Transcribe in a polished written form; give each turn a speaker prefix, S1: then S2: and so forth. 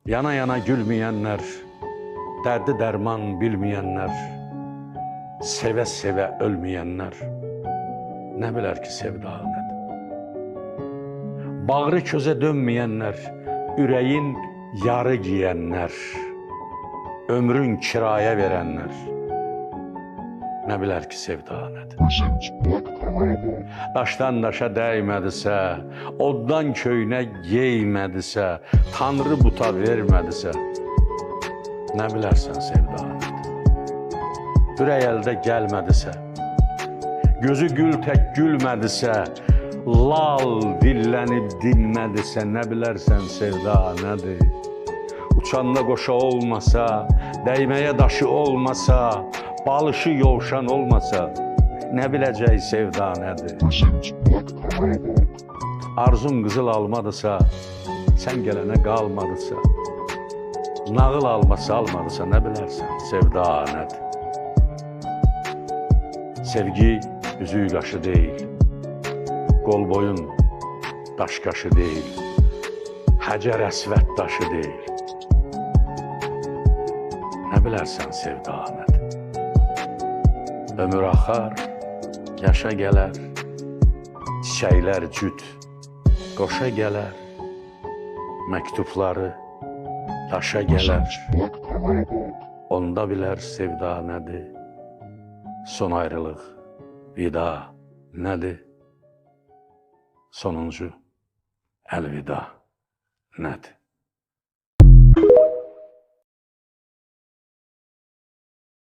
S1: Yana yana gülməyənlər, dərdi dərman bilməyənlər, sevə-sevə ölməyənlər nə bilər ki, sevda nədir? Bağrı közə dönməyənlər, ürəyin yarı giyənlər, ömrün kirayə verənlər nə bilər ki, sevda nədir? Daşdan daşa dəymədisə, oddan köynə geymədisə, Tanrı buta vermədisə, nə bilərsən sevda nədir? Ürək əldə gəlmədisə, gözü gül tək gülmədisə, lal dillənib dinmədisə, nə bilərsən sevda nədir? Uçanda qoşa olmasa, dəyməyə daşı olmasa, balışı yovşan olmasa, nə biləcək sevda nədir? Arzun qızıl almadısa, sən gələnə qalmadısa, nağıl alması almadısa, nə bilərsən sevda nədir? Sevgi üzük qaşı deyil, qol boyun daş qaşı deyil, Həcər əsvət daşı deyil. Nə bilərsən sevda nədir? Ömür axar, yaşa gələr, çiçəklər cüt, qoşa gələr, məktubları daşa gələr. Onda bilər sevda nədir? Son ayrılıq, vida nədir? Sonuncu əlvida nədir?